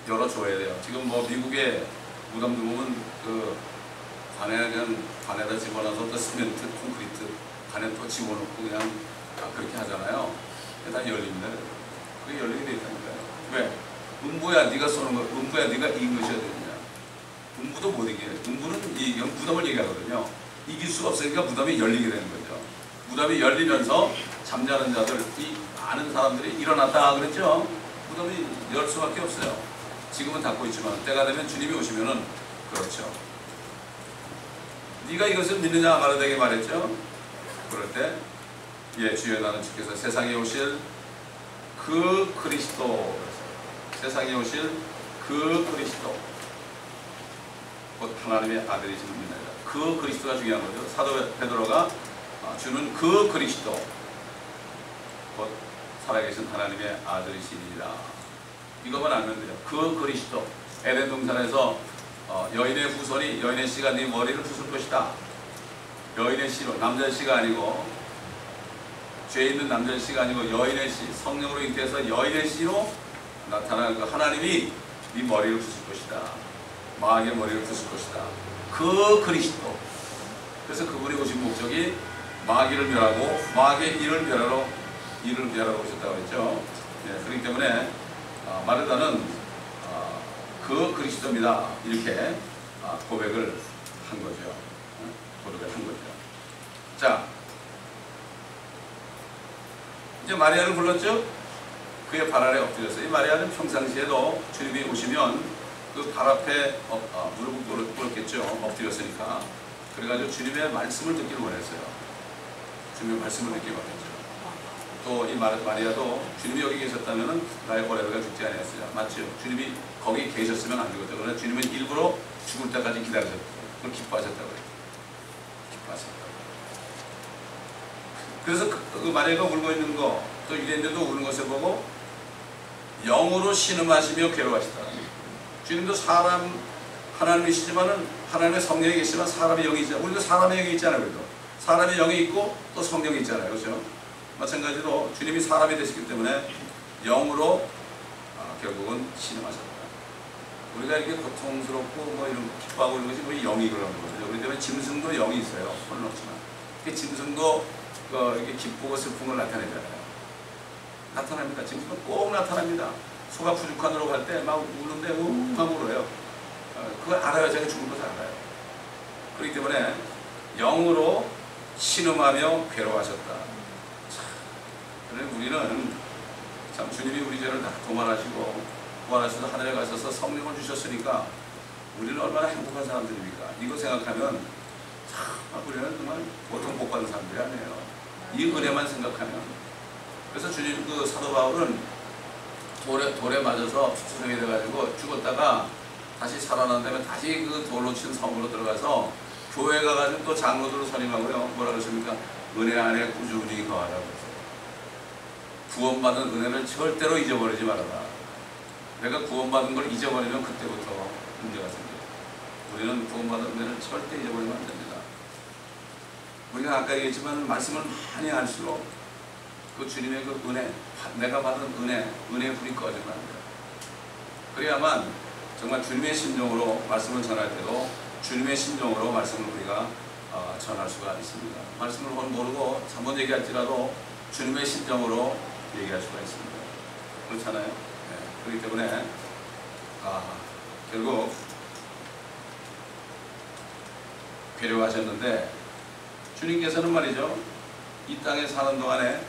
열어줘야 돼요. 지금 미국의 무덤 보면 관에다 집어넣어서 또 시멘트, 콘크리트 관에 또 집어넣고 그냥 그렇게 하잖아요. 다 열립니다. 그게 열리게 돼 있다니까요. 왜? 음부야 네가 쏘는 거, 음부야 네가 이긴 것이어야 되느냐. 음부도 못 이겨요. 음부는 무덤을 얘기하거든요. 이길 수가 없으니까 무덤이 열리게 되는 거죠. 무덤이 열리면서 잠자는 자들, 이 많은 사람들이 일어났다 그랬죠. 무덤이 열 수밖에 없어요. 지금은 닫고 있지만 때가 되면 주님이 오시면은 그렇죠. 네가 이것을 믿느냐 말하되게 말했죠. 그럴 때 주여 나는 주께서 세상에 오실 그 그리스도, 세상에 오실 그 그리스도 곧 하나님의 아들이신 분이다. 그 그리스도가 중요한 거죠. 사도 베드로가 주는 그 그리스도 곧 살아계신 하나님의 아들이시니라. 이것만 알면 돼요. 그 그리스도. 에덴 동산에서 여인의 후손이, 여인의 씨가 네 머리를 부술 것이다. 여인의 씨로, 남자의 씨가 아니고, 죄 있는 남자의 씨가 아니고 여인의 씨, 성령으로 잉태해서 여인의 씨로 나타난 그 하나님이 네 머리를 부술 것이다. 마귀의 머리를 부술 것이다. 그 그리스도. 그래서 그분이 오신 목적이 마귀를 멸하고 마귀의 일을 멸하러 오셨다고 했죠. 그렇기 때문에 마르다는 그 그리스도입니다. 이렇게 고백을 한 거죠. 자, 이제 마리아를 불렀죠. 그의 발 아래 엎드렸어요. 이 마리아는 평상시에도 주님이 오시면 그 발 앞에 무릎을 꿇었겠죠. 엎드렸으니까. 그래가지고 주님의 말씀을 듣기를 원했어요. 주님의 말씀을 듣기를 원했죠. 또 이 마리아도 주님이 여기 계셨다면 나의 고레베가 죽지 않았어요. 맞죠? 주님이 거기 계셨으면 안 죽었죠. 그러나 주님은 일부러 죽을 때까지 기다리셨고 그걸 기뻐하셨다고 해요. 기뻐하셨다고. 그래서 그 마리아가 울고 있는 거, 또 유대인들도 우는 것을 보고 영으로 신음하시며 괴로워하시다. 주님도 하나님이시지만은 하나님의 성령이 계시지만 사람의 영이 있잖아요. 우리도 사람의 영이 있잖아요. 그래도 사람의 영이 있고 또 성령이 있잖아요. 그렇죠? 마찬가지로 주님이 사람이 되시기 때문에 영으로 결국은 신음하셨다. 우리가 이렇게 고통스럽고 이런 기뻐하고 이런 것이 우리 영이 그런 거죠. 그렇기 때문에 짐승도 영이 있어요. 손은 없지만. 짐승도 이렇게 기쁘고 슬픈 걸 나타내잖아요. 나타납니다. 짐승도 꼭 나타납니다. 소가 부족한으로 갈 때 막 우는데 막 울어요. 그걸 알아요. 자기가 죽은 것을 알아요. 그렇기 때문에 영으로 신음하며 괴로워하셨다. 참, 그래 우리는 참 주님이 우리 죄를 다 도말하시고 구원하셔서 하늘에 가셔서 성령을 주셨으니까 우리는 얼마나 행복한 사람들입니까? 이거 생각하면 참 우리는 정말 보통 복 받은 사람들이 아니에요. 이 은혜만 생각하면. 그래서 주님 그 사도 바울은 돌에 맞아서 수술이 돼가지고 죽었다가 다시 살아난 다음에 다시 그 돌로 친 성으로 들어가서 교회 가가지고 또 장로들을 선임하고요. 뭐라 그러십니까? 은혜 안에 꾸준히 거하라고 했어요. 구원받은 은혜를 절대로 잊어버리지 말아라. 내가 구원받은 걸 잊어버리면 그때부터 문제가 생겨요. 우리는 구원받은 은혜를 절대 잊어버리면 안 됩니다. 우리가 아까 얘기했지만 말씀을 많이 할수록 그 주님의 그 은혜, 내가 받은 은혜의 불이 꺼지면 안 돼요. 그래야만 정말 주님의 심정으로 말씀을 전할 때도 주님의 심정으로 말씀을 우리가 전할 수가 있습니다. 말씀을 모르고 한번 얘기할지라도 주님의 심정으로 얘기할 수가 있습니다. 그렇잖아요. 네. 그렇기 때문에 결국 괴로워하셨는데 주님께서는 말이죠. 이 땅에 사는 동안에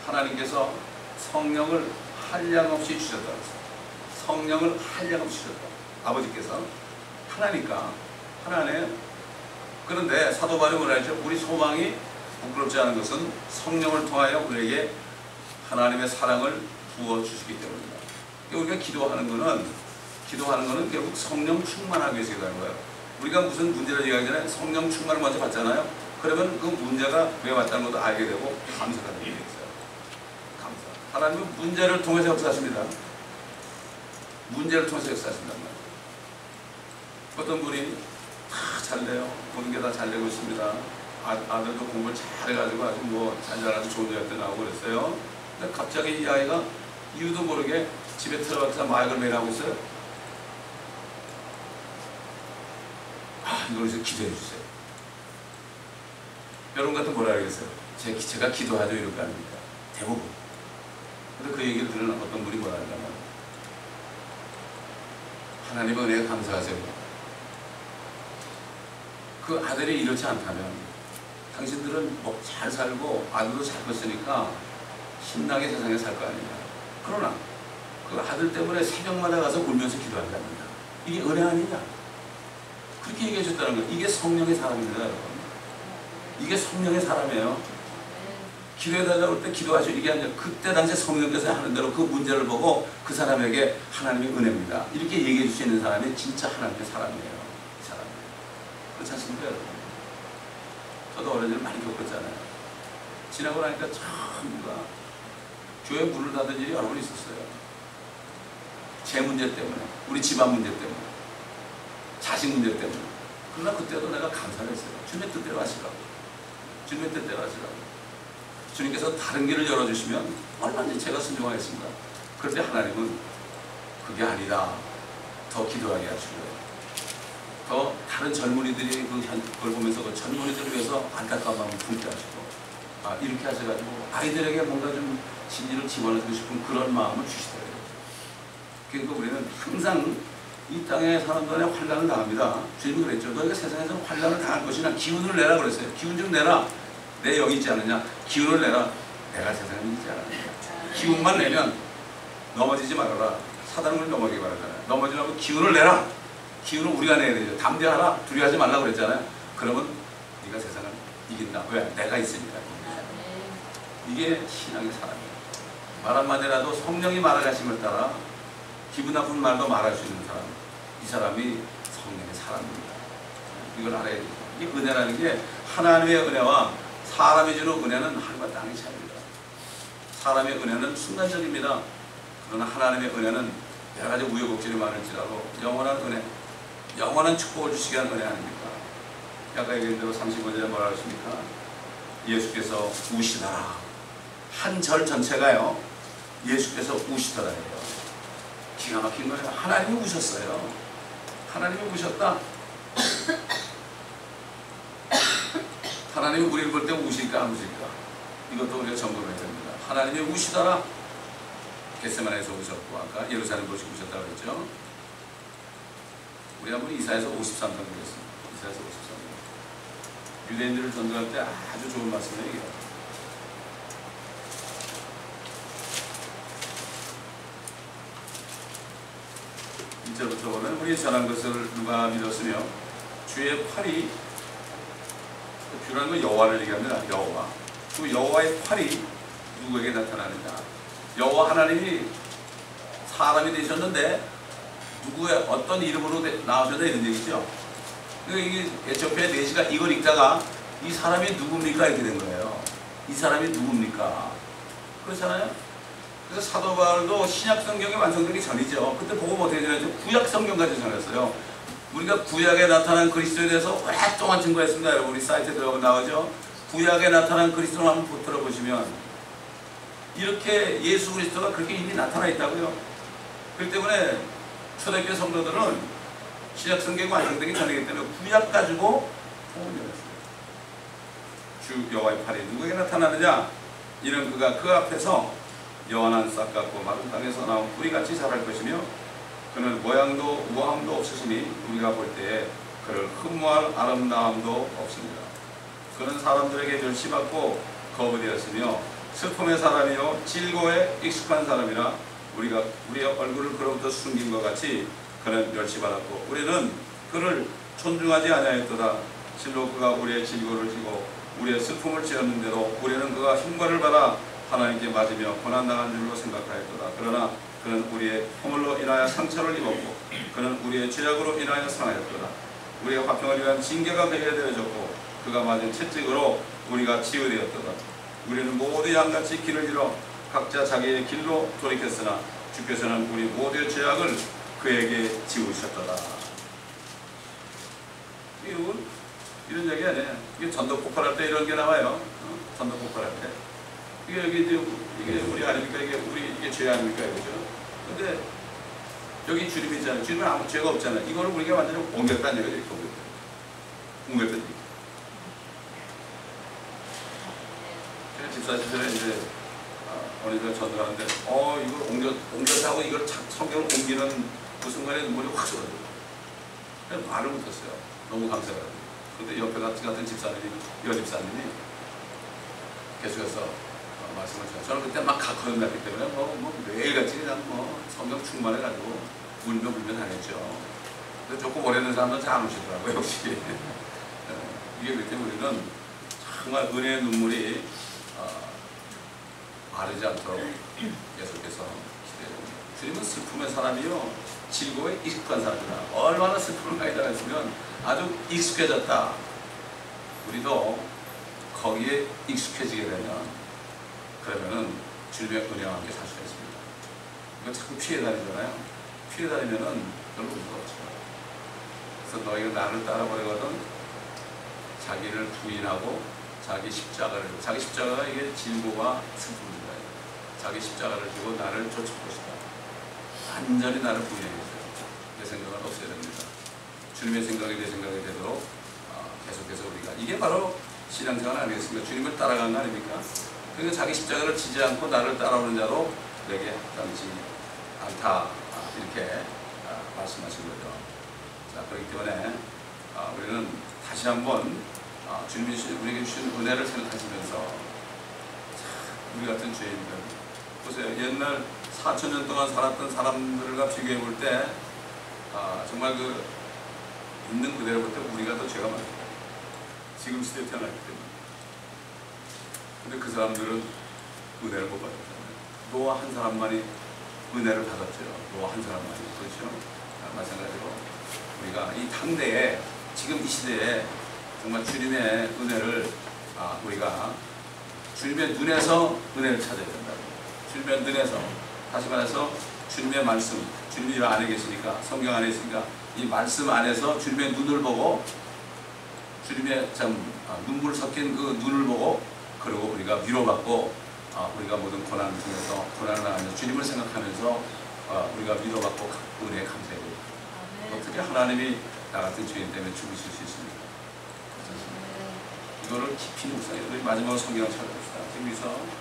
하나님께서 성령을 한량없이 주셨다고 했어요. 성령을 한량없이 주셨다. 아버지께서 하나니까 하나네요. 그런데 사도 바울이 뭐라 했죠? 우리 소망이 부끄럽지 않은 것은 성령을 통하여 우리에게 하나님의 사랑을 부어주시기 때문입니다. 우리가 기도하는 거는 결국 성령 충만하기 위해서 기도하는 거예요. 우리가 무슨 문제를 얘기하기 전에 성령 충만을 먼저 받잖아요. 그러면 그 문제가 왜 왔다는 것도 알게 되고 감사가 되게 있어요. 감사. 하나님은 문제를 통해서 역사하십니다. 문제를 통해서 역사하신단 말이에요. 어떤 분이 다 잘돼요. 모든 게 다 잘되고 있습니다. 아들도 공부를 잘해가지고 아주 잘 자라서 좋은 대학도 나오고 그랬어요. 근데 갑자기 이 아이가 이유도 모르게 집에 들어가서 마약을 매일 하고 있어요. 이걸 좀 기도해 주세요. 여러분 같은 뭐라 그러겠어요? 제가 기도하죠 이럴 거 아닙니까? 대부분. 근데 그 얘기를 들은 어떤 분이 뭐라 하냐면 하나님의 은혜에 감사하세요. 그 아들이 이렇지 않다면 당신들은 잘 살고 아들도 잘 컸으니까 신나게 세상에 살 거 아니냐. 그러나 그 아들 때문에 새벽마다 가서 울면서 기도한답니다. 이게 은혜 아니냐. 그렇게 얘기해 줬다는 거예요. 이게 성령의 사람입니다, 여러분. 이게 성령의 사람이에요. 기도해 달라고 할 때 기도하시오. 이게 아니라 그때 당시에 성령께서 하는 대로 그 문제를 보고 그 사람에게 하나님의 은혜입니다. 이렇게 얘기해 줄 수 있는 사람이 진짜 하나님의 사람이에요. 이 사람이에요. 그렇지 않습니까, 여러분? 저도 어린 일 많이 겪었잖아요. 지나고 나니까 참 교회 문을 닫은 일이 여러 번 있었어요. 제 문제 때문에, 우리 집안 문제 때문에, 자식 문제 때문에. 그러나 그때도 내가 감사를 했어요. 주님의 뜻대로 하시라고. 주님의 뜻대로 하시라고. 주님께서 다른 길을 열어주시면 얼마든지 제가 순종하겠습니다. 그런데 하나님은 그게 아니다. 더 기도하게 하시고요. 더 다른 젊은이들이 그걸 보면서 그 젊은이들을 위해서 안타까운 마음을 품게 하시고 이렇게 하셔가지고 아이들에게 뭔가 좀 진리를 집어넣고 싶은 그런 마음을 주시더라고요. 그러니까 우리는 항상 이 땅에 사는 동안에 환난을 당합니다. 주님이 그랬죠. 너희가 세상에서 환난을 당할 것이나 기운을 내라 그랬어요. 기운 좀 내라. 내 영이 있지 않느냐. 기운을 내라. 내가 세상에 있지 않느냐. 기운만 내면 넘어지지 말아라. 사단을 넘어지게 말하잖아요. 넘어지려면 기운을 내라. 기운을 우리가 내야 되죠. 담대하라. 두려워하지 말라고 그랬잖아요. 그러면 네가 세상을 이긴다. 왜? 내가 있으니까. 이게 신앙의 사람이에요. 말 한마디라도 성령이 말하신 걸 따라 기분 나쁜 말도 말할 수 있는 사람. 이 사람이 성령의 사람입니다. 이걸 알아야 돼요. 이 은혜라는 게 하나님의 은혜와 사람이 주는 은혜는 하늘과 땅의 차이입니다. 사람의 은혜는 순간적입니다. 그러나 하나님의 은혜는 여러 가지 우여곡절이 많을지라도 영원한 은혜, 영원한 축복을 주시게 하는 은혜 아닙니까? 아까 얘기한 대로 35절에 뭐라 하십니까? 예수께서 우시더라. 한 절 전체가요. 예수께서 우시더라 해요. 기가 막힌 거예요. 하나님이 우셨어요. 하나님이 우셨다. 하나님이 우리를 볼 때 우실까 안 우실까? 이것도 우리가 점검해야 됩니다. 하나님이 우시더라. 겟세마네에서 우셨고 아까 예루살렘 보시고 우셨다고 그랬죠. 우리 한번 이사야서 53장 보겠습니다. 이사야서 53장. 유대인들을 전도할 때 아주 좋은 말씀이에요. 이게. 이제부터 보면 우리 전한 것을 누가 믿었으며 주의 팔이, 주라는 건 여호와를 얘기합니다. 여호와. 그 여호와의 팔이 누구에게 나타나느냐. 여호와 하나님이 사람이 되셨는데 누구의 어떤 이름으로 나오셨다 이런 얘기죠. 그러니까 이게 에티오피아 내시가 이걸 읽다가 이 사람이 누굽니까 이렇게 된 거예요. 이 사람이 누굽니까? 그렇잖아요. 그래서 사도 바울도 신약 성경이 완성되기 전이죠. 그때 보고 어떻게 되냐면 구약 성경까지 전했어요. 우리가 구약에 나타난 그리스도에 대해서 오랫동안 증거했습니다. 여러분 우리 사이트에 들어가면 나오죠. 구약에 나타난 그리스도를 한번 들어보시면 이렇게 예수 그리스도가 그렇게 이미 나타나 있다고요. 그렇기 때문에 초대교회 성도들은 신약 성경이 완성되기 전이기 때문에 구약 가지고 복음을 했어요. 주 여호와의 팔이 누구에게 나타나느냐? 이는 그가 그 앞에서 영원한 싹 같고 마른 땅에서 나온 뿌리같이 자랄 것이며 그는 모양도 우아함도 없으시니 우리가 볼 때에 그를 흠모할 아름다움도 없습니다. 그는 사람들에게 멸시받고 거부되었으며 슬픔의 사람이요 질고에 익숙한 사람이라 우리가 우리의 얼굴을 그로부터 숨긴 것 같이 그는 멸시받았고 우리는 그를 존중하지 아니하였도다. 실로 그가 우리의 질고를 지고 우리의 슬픔을 지었는데도 우리는 그가 흉과를 받아 하나님께 맞으며 고난당한 줄로 생각하였도다. 그러나 그는 우리의 허물로 인하여 상처를 입었고 그는 우리의 죄악으로 인하여 상하였도다. 우리의 화평을 위한 징계가 그에게 되어졌고 그가 맞은 채찍으로 우리가 치유되었도다. 우리는 모두 양같이 길을 잃어 각자 자기의 길로 돌이켰으나 주께서는 우리 모두의 죄악을 그에게 지우셨도다. 이런 얘기 아니에요. 이게 전도 폭발할 때 이런 게 나와요. 전도 폭발할 때. 이게 여기 이게 우리 아닙니까? 이게 죄 아닙니까? 그죠? 근데 여기 주님이 있잖아요. 주님은 아무 죄가 없잖아요. 이거를 우리가 완전히 옮겼다는 얘기죠. 옮겼다는 얘기. 제가 집사 시절에 이제 어느 날 전도하는데 이걸 옮겼다고 이걸 성경을 옮기는 그 순간에 눈물이 확 쏟아져요. 그래서 말을 못했어요. 너무 감사해가지고. 그런데 옆에 같은 집사님이, 여집사님이 계속해서 말씀을 하셨어요. 저는 그때 막 거듭났기 때문에 매일같이 그냥 성경 충만해가지고 울면 안 했죠. 근데 조금 오래된 사람은 잘 안 오시더라고요, 역시. 이게 그렇기 때문에 우리는 정말 은혜의 눈물이 마르지 않도록 계속해서 주님은 슬픔의 사람이요 즐거움에 익숙한 사람이다. 얼마나 슬픔을 많이 당했으면 아주 익숙해졌다. 우리도 거기에 익숙해지게 되면 그러면은 주님의 은혜와 함께 살 수가 있습니다. 이거 자꾸 피해 다니잖아요. 피해 다니면은 별로 의미가 없죠. 그래서 너희가 나를 따라버리거든 자기를 부인하고 자기 십자가가 이게 진보와 슬픔입니다. 자기 십자가를 지고 나를 쫓을 것이다. 완전히 나를 부인해주세요. 내 생각은 없어야 됩니다. 주님의 생각이 내 생각이 되도록 계속해서 우리가 이게 바로 신앙생활 아니겠습니까? 주님을 따라가는 거 아닙니까? 그러니까 자기 십자가를 지지 않고 나를 따라오는 자로 내게 합당치 않다. 이렇게 말씀하신 거죠. 자, 그렇기 때문에 우리는 다시 한번 주님이 우리에게 주신 은혜를 생각하시면서 우리 같은 죄인들 보세요. 옛날 4,000년 동안 살았던 사람들과 비교해 볼 때 정말 그 있는 그대로 볼 때 우리가 더 죄가 많아요. 지금 시대에 태어났기 때문에. 근데 그 사람들은 은혜를 못 받았잖아요. 노아 한 사람만이 은혜를 받았죠. 노아 한 사람만이. 그렇죠? 마찬가지로 우리가 이 당대에 지금 이 시대에 정말 주님의 은혜를 우리가 주님의 눈에서 은혜를 찾아야 된다고. 주님의 눈에서 다시 말해서 주님의 말씀, 주님이 안에 계시니까 성경 안에 있으니까 이 말씀 안에서 주님의 눈을 보고 주님의 눈물 섞인 그 눈을 보고 그리고 우리가 위로받고 우리가 모든 고난을 통해서 고난을 당하면서 주님을 생각하면서 우리가 위로받고 은혜에 감사해야 됩니다. 어떻게 하나님이 나 같은 죄인 때문에 죽으실 수 있습니까? 이거를 깊이 묵상해서 우리 마지막으로 성경을 찾아봅시다. 지금 여기서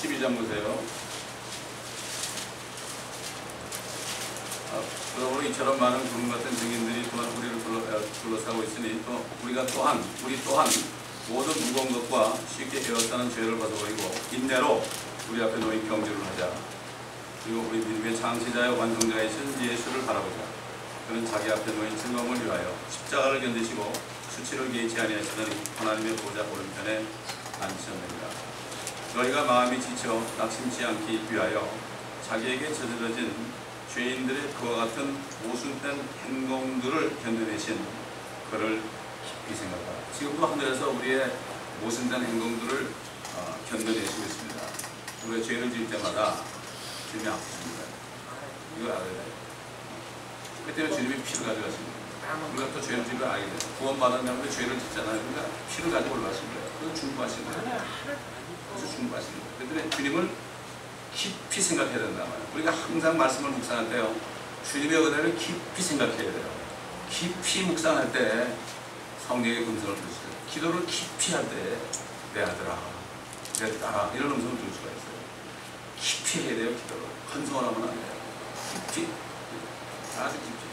12장 보세요. 그러므로 이처럼 많은 구름 같은 증인들이 또한 우리를 둘러싸고 있으니 또 우리 또한 모든 무거운 것과 쉽게 에워싸는 죄를 벗어버리고 인내로 우리 앞에 놓인 경주를 하자. 그리고 우리 믿음의 창시자여 완성자이신 예수를 바라보자. 그는 자기 앞에 놓인 즐거움을 위하여 십자가를 견디시고 수치를 개의치 아니하시더니 하나님의 보좌 오른편에 앉으셨느니라. 너희가 마음이 지쳐 낙심치 않기 위하여 자기에게 저질러진 죄인들의 그와 같은 모순된 행동들을 견뎌내신 그를 깊이 생각하라. 지금도 하늘에서 우리의 모순된 행동들을 견뎌내시고 있습니다. 우리가 죄를 지을 때마다 주님이 아프십니다. 이걸 알아야 돼요. 그 때문에 주님이 피를 가져가십니다. 우리가 또 죄를 지으면 알게 돼요. 구원받으면 우리 죄를 짓잖아요. 그러니까 피를 가지고 올라가신 거예요. 그건 중보하신 거예요. 그래서 중보하신 거예요. 그 때문에 주님을 깊이 생각해야 된단 말이에요. 우리가 항상 말씀을 묵상할 때요, 주님의 은혜를 깊이 생각해야 돼요. 깊이 묵상할 때 성령의 음성을 들으시죠. 기도를 깊이 할 때 내 아들아, 내 딸아 이런 음성을 들을 수가 있어요. 깊이 해야 돼요. 기도를 한성을 하면 안 돼요. 깊이, 아주 깊이.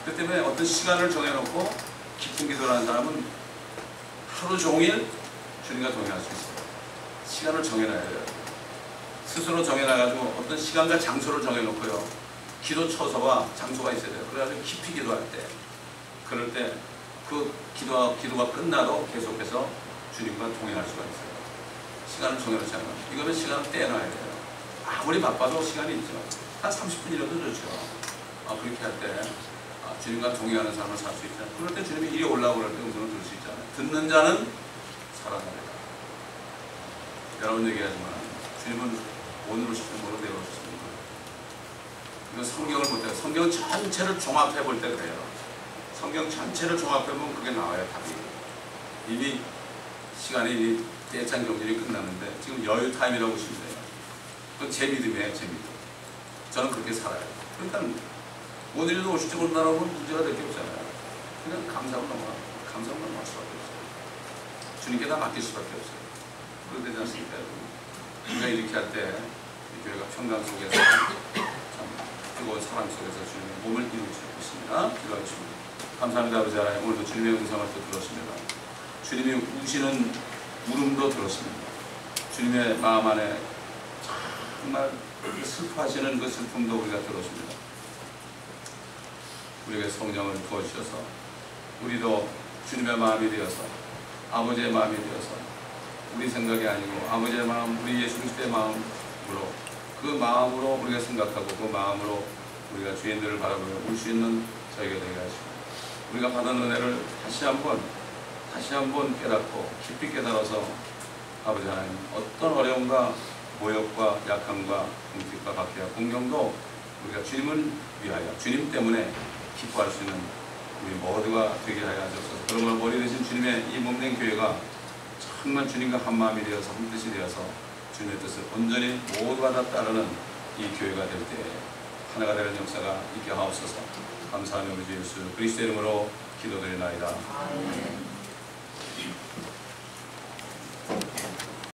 그 때문에 어떤 시간을 정해놓고 깊은 기도를 하는 사람은 하루 종일 주님과 동행할 수 있어요. 시간을 정해놔야 돼요. 스스로 정해놔가지고 어떤 시간과 장소를 정해놓고요, 기도 처소와 장소가 있어야 돼요. 그래가지고 깊이 기도할 때, 그럴 때 그 기도가 끝나도 계속해서 주님과 동행할 수가 있어요. 시간을 정해놓지 않으면. 이거는 시간을 떼놔야 돼요. 아무리 바빠도 시간이 있죠. 한 30분이라도 좋죠. 그렇게 할 때 주님과 동행하는 삶을 살 수 있잖아요. 그럴 때 주님이 이리 올라오고 그럴 때 음성을 들을 수 있잖아요. 듣는 자는 살아납니다. 여러분 얘기하지만 주님은 오늘 오셨든 모레 내일 오셨습니다. 이건 성경을 볼 때, 성경 전체를 종합해 볼 때 그래요. 성경 전체를 종합해 보면 그게 나와요, 답이. 이미 시간이 대찬 경전이 끝났는데 지금 여유 타임이라고 보시면 돼요. 그건 제 믿음이에요, 제 믿음. 저는 그렇게 살아요. 그러니까 오늘도 오실지 모른다는 건 문제가 될 게 없잖아요. 그냥 감사하고 넘어갈 수밖에 없어요. 주님께 다 맡길 수밖에 없어요. 그렇게 되지 않습니까? 우리가 이렇게 할 때 이 교회가 평강 속에서 참 뜨거운 사랑 속에서 주님의 몸을 이루어지고 있습니다. 기도하겠습니다. 감사합니다. 아버지 하나님, 오늘도 주님의 음성을 또 들었습니다. 주님이 우시는 울음도 들었습니다. 주님의 마음 안에 정말 슬퍼하시는 그 슬픔도 우리가 들었습니다. 우리에게 성령을 부어주셔서 우리도 주님의 마음이 되어서, 아버지의 마음이 되어서, 우리 생각이 아니고 아버지의 마음, 우리 예수 그리스도의 마음으로, 그 마음으로 우리가 생각하고 그 마음으로 우리가 죄인들을 바라보며 울 수 있는 저희가 되게 하시고, 우리가 받은 은혜를 다시 한번 깨닫고 깊이 깨달아서 아버지 하나님, 어떤 어려움과 모욕과 약함과 궁핍과 박해와 공경도 우리가 주님을 위하여, 주님 때문에 기뻐할 수 있는 우리 모두가 되게 하여 주옵소서. 그러므로 머리 되신 주님의 이 몸된 교회가 정말 주님과 한 마음이 되어서, 한 뜻이 되어서 주님의 뜻을 온전히 모두가 다 따르는 이 교회가 될 때 하나가 되는 역사가 있게 하옵소서. 감사하며 우리 예수 그리스도의 이름으로 기도드리나이다. 아멘.